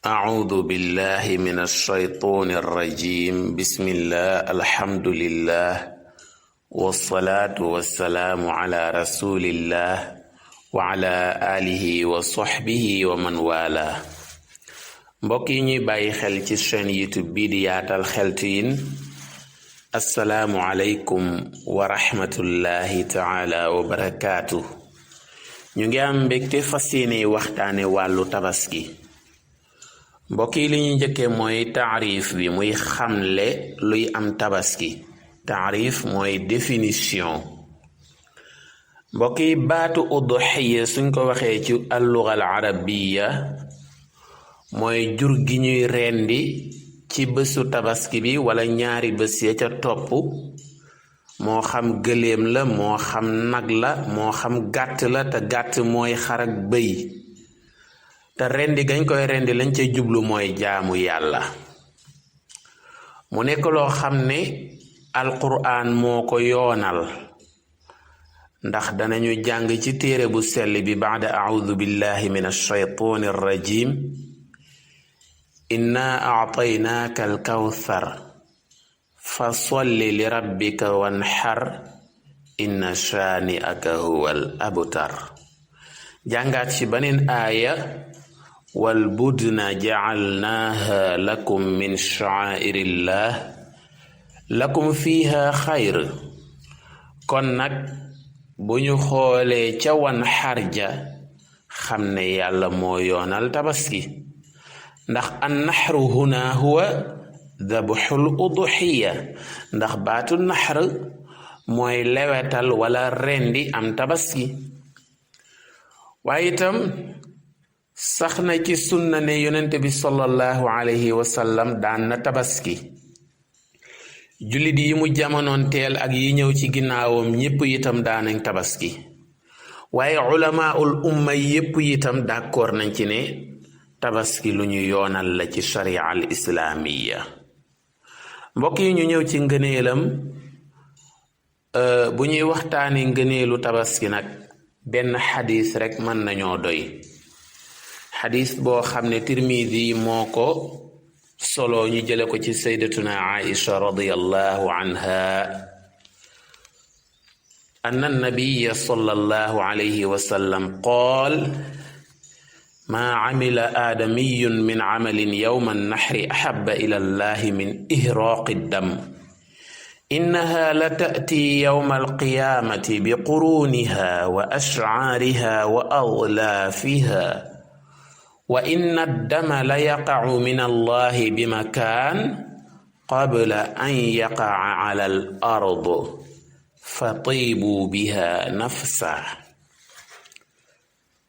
أعوذ بالله من الشيطان الرجيم بسم الله الحمد لله والصلاة والسلام على رسول الله وعلى آله وصحبه ومن والاه mbokk yi ñuy bàyyi xel ci chaîne YouTube bii di Yaatal Xeltu Yin assalaamu aleykum wa rahmatullahi taala wa barakaatu ñu ngi am mbégte fas yéene waxtaane wàllu tabaski mbokk yi li ñuy njëkkee mooy taarif bi muy xamle luy am tabaski taarif mooy définition mbokk yi baatu udhiya suñ ko waxee ci alluga al arabiya mooy jur gi ñuy rendi ci bésu tabaski bi wala ñaari bés ya ca topp moo xam gëléem la moo xam nag la moo xam gàtt la te gàtt mooy xar ak bëy te rendi gañ koy rendi lañ ca jublu mooy jaamu yàlla mu nekk loo xam ne alquraan moo ko yoonal ndax danañu jàng ci téere bu sell bi baada audu billahi min alshaytaani arrajim inna aataynaaka alkawthar fa solli li rabbika wanxar inna shaani'aka huwa al abtar jàngaat ci beneen aaya wal budna jacalnaaha lakum min sha'airillah lakum fiha xayr kon nag bu ñu xoolee ca wanxar ja xam ne yàlla moo yoonal tabaski ndax an naxru huna huwa dabxul udhiya ndax baatu naxr mooy lewetal wala rendi am tabaski waaye itam sax na ci sunna ne yonente bi sallallahu alayhi wa sallam daan na tabaski jullit yi mu jamonoon teel ak yi ñëw ci ginnaawam ñépp itam daanañ tabaski waaye ulamaul umma yépp itam d'accord nañ ci ne tabaski lu ñu yoonal la ci sharia al islaamiya mbokk yi ñu ñëw ci ngëneelam bu ñuy waxtaani ngëneelu tabaski nag benn xadis rek mën nañoo doy xadis boo xam ne tirmidi moo ko solo ñu jële ko ci saydatuna aisha radiyallahu anha anna nabiya sallallahu alayhi wa sallam qaal maa camila aadamiyun min camalin yowma annaxri axaba ila allahi min ihraaqi ddam innaha la ta'ti yowma alqiyaamati biquruuniha wa ashcaariha wa aglaafiha wa inna addama la yaqacu min allahi bimakaan qabla an yaqaca cala al ard fatiibuu biha nafsa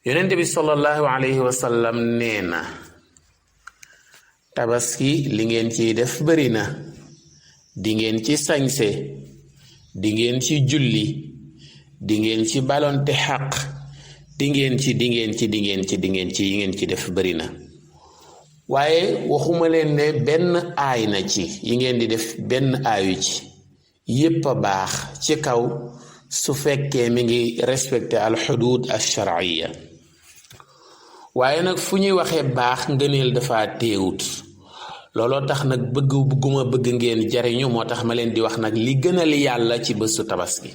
yonent bi sallallahu alayhi wa sallam nee na tabaski li ngeen ciy def bari na di ngeen ci sañse di ngeen ci julli di ngeen ci balonte xaq di ngeen ci yi ngeen ci def bari na waaye waxuma leen ne benn aay na ci yi ngeen di def benn aayu ci yépp a baax ci kaw su fekkee mi ngi respecté al xuduud al sharciya waaye nag fu ñuy waxee baax ngëneel dafa teewut looloo tax nag bëgguma bëgg ngeen jariñu moo tax ma leen di wax nag li gënal yàlla ci bésu tabaski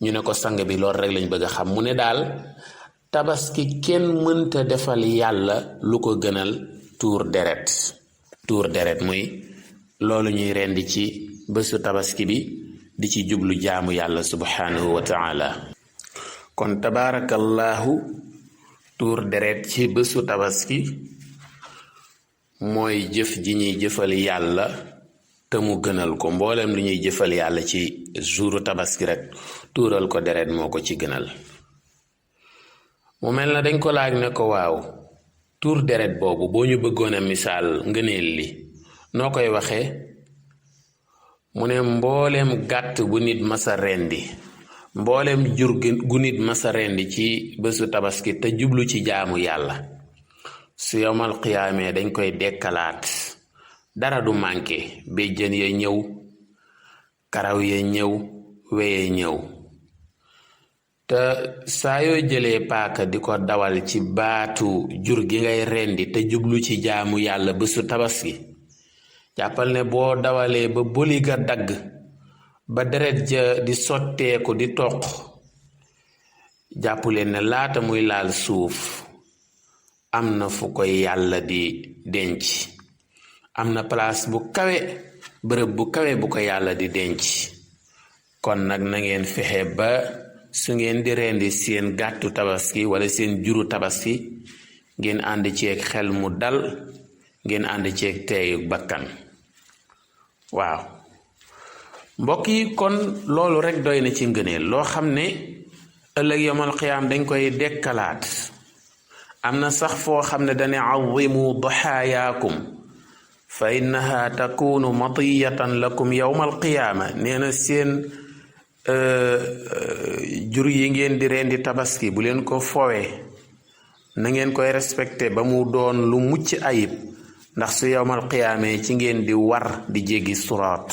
ñu ne ko sang bi loolu rek lañ bëgg a xam mu ne daal tabaski kenn mënta defal yàlla lu ko gënal tuur deret muy loolu ñuy rendi ci bésu tabaski bi di ci jublu jaamu yàlla subhanahu wa taala kon tabaarakallahu tuur deret ci bésu tabaski mooy jëf ji ñuy jëfal yàlla te mu gënal ko mboolem lu ñuy jëfal yàlla ci jouru tabaski rek tuural ko deret moo ko ci gënal mu mel na dañ ko laaj ne ko waaw tuur deret boobu boo ñu bëggoon a misaal ngëneel li noo koy waxee mu ne mbooleem gàtt bu nit masa rendi mboolem jur gu nit masa rendi ci bésu tabaski te jublu ci jaamu yàlla su yowmal qiyaamee dañ koy dekkalaat dara du manqué béjjën ya ñëw karaw ya ñëw weye ñëw te saa yoo jëlee paaka di ko dawal ci baatu jur gi ngay rendi te jublu ci jaamu yàlla bésu tabaski jàppal ne boo dawalee ba boli ga dagg ba deret ja di sotteeku di toq jàppuleen ne laata muy laal suuf am na fu koy yàlla di denc am na place bu kawe bërëb bu kawe bu ko yàlla di denc kon nag na ngeen fexe ba su ngeen di rendi seen gàttu tabaski wala seen juru tabaski ngeen ànd ceeg xel mu dal ngeen ànd ceeg teeyu bakkan waaw mbokk yi kon loolu rek doy na ci ngëneel loo xam ne ëllëg yawmal qiyaam dañ koy dekkalaat am na sax foo xam ne dane azimu daxaayaakum fa innaha takunu matiyatan lakum yawmal qiyaama nee na seen jur yi ngeen di rendi tabaski bu leen ko fowe na ngeen koy respecté ba mu doon lu mucc ayib ndax su yawmal qiyaamee ci ngeen di war di jéggi suraat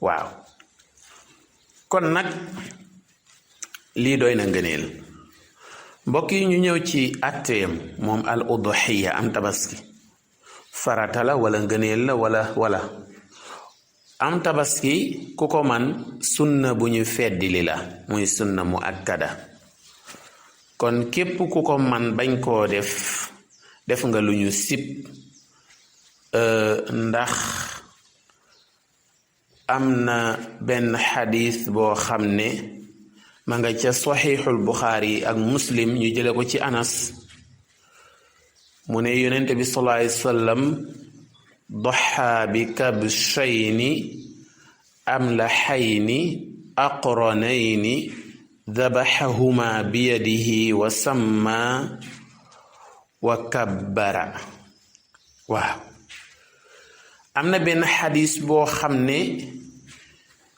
waaw kon nag lii doy na ngëneel mbokk yi ñu ñëw ci atteem moom al udhiya am tabaski farata la wala ngëneel la wala am tabaski ku ko man sunna bu ñu feddili la muy sunna mu akkada kon képp ku ko man bañ koo def nga lu ñu sib ndax am na benn xadis boo xam ne ma nga ca saxiixul buxaari ak muslim ñu jële ko ci anas mu ne yonent bi sallallahu alayhi wasallam daxa bi kabshayni amlaxayni aqranayni dabaxahuma biyadihi wa samma wa kabbara waaw am na benn xadis boo xam ne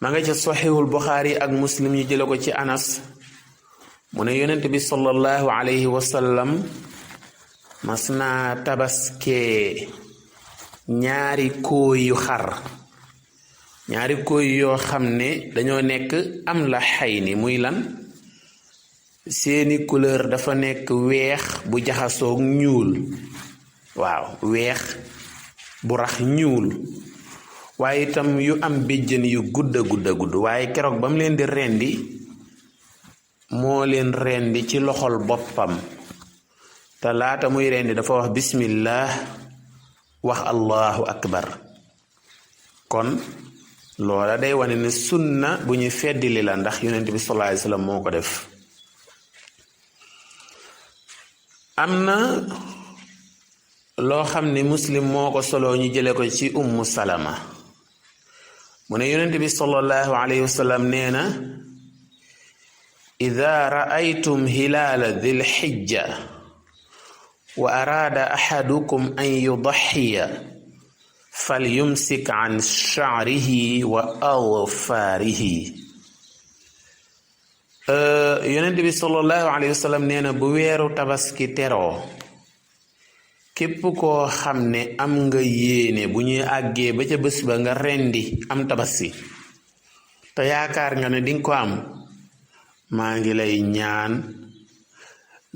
ma nga ca saxiixul buxaari ak muslim ñu jële ko ci anas mu ne yonent bi sallallahu alayhi wa sallam mas naa tabaskee ñaari kooyu xar ñaari kooyu yoo xam ne dañoo nekk am la xay ni muy lan seeni couleur dafa nekk weex bu jaxasoog ñuul waaw weex bu rax ñuul waaye itam yu am béjjën yu gudda gudd waaye keroog ba mu leen di rendi moo leen rendi ci loxol boppam te laata muy rendi dafa wax bismillah wax allahu akbar kon loola day wane ne sunna bu ñu feddili la ndax yonent bi sallallahu alayhi wasallam moo ko def am na loo xam ne muslim moo ko solo ñu jële ko ci ummu salama mu ne yonent bi sallallahu alayhi wasallam nee na ida ra'aytum hilaala dhil hijja wa araada ahadukum an yudaxiya falyumsik an sha'rihi wa awfaarihi yonent bi sallallahu alayhi wa sallam nee na bu weeru tabaski teroo képp koo xam ne am nga yéene bu ñuy àggee ba ca bés ba nga rendi am tabaski te yaakaar nga ne dinga ko am maa ngi lay ñaan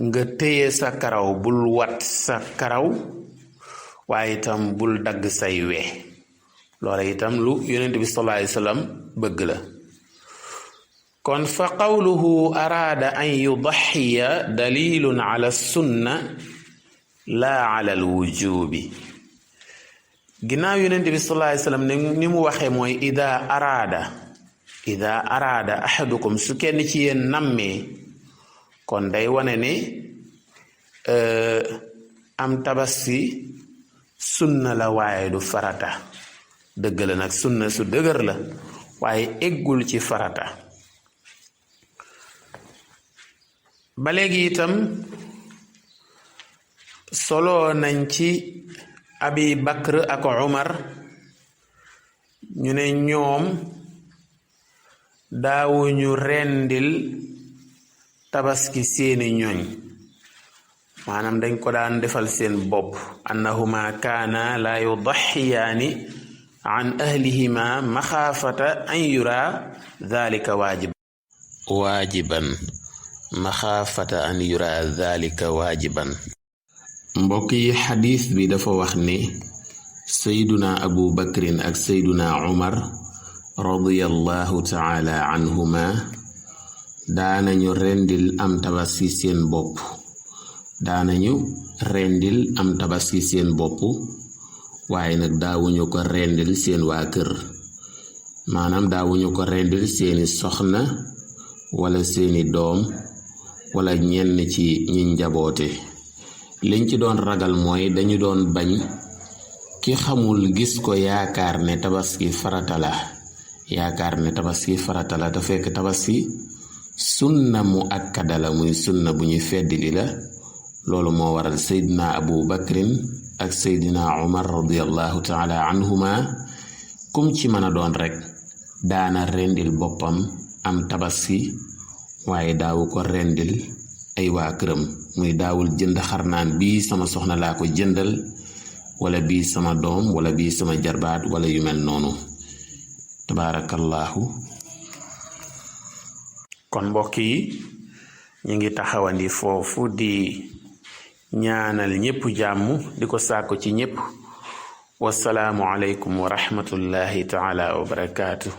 nga téye sa karaw bul wat sa karaw waaye itam bul dagg say we loola itam lu yonent bi sallallahu alayhi wasallam bëgg la kon fa qawluhu araada an yudaxiya dalilun ala sunna la ala alwujubi ginnaaw yonent bi sallallahu alayhi wasallam ni mu waxee mooy ida araada ahadukum su kenn ci yéen nammee kon day wane ne am tabaski sunna la waaye du farata dëgg la nag sunna su dëgër la waaye eggul ci farata ba léegi itam solo nañ ci abi bakr ak umar ñu ne ñoom daawuñu rendil tabaski seeni ñoñ maanaam dañ ko daan defal seen bopp annahuma kaana la yudaxiyaani an ahlihima maxaafata an yura dhalika waajiban maxaafata an yura dhalika waajiban. mbokk yi xadiis bi dafa wax ni sayduna abu bakrin ak sayduna umar radiyallahu taala anhuma daanañu rendil am tabaski seen bopp waaye nag daawuñu ko rendil seen waa kër, maanaam daawuñu ko rendil seeni soxna wala seeni doom wala ñenn ci ñi njaboote. liñ ci doon ragal mooy dañu doon bañ ki xamul gis ko yaakaar ne tabaski farata la te fekk tabaski sunna mu akkada la, muy sunna bu ñuy feddili la. loolu moo waral seydina abu bakrin ak seydina umar radiyallahu taala anhuma kum ci mën a doon rek daana rendil boppam am tabaski, waaye daawu ko rendil ay waa këram. muy daawul jënd xarnaan bii sama soxna laa ko jëndal, wala bii sama doom, wala bii sama jarbaat, wala yu mel noonu. tabaarakallaahu. kon mbokk yi ñu ngi taxawandi foofu di ñaanal ñépp jàmm, di ko sàkku ci ñépp. wasalaamu aleykum wa rahmatullahi taala wa barakaatu.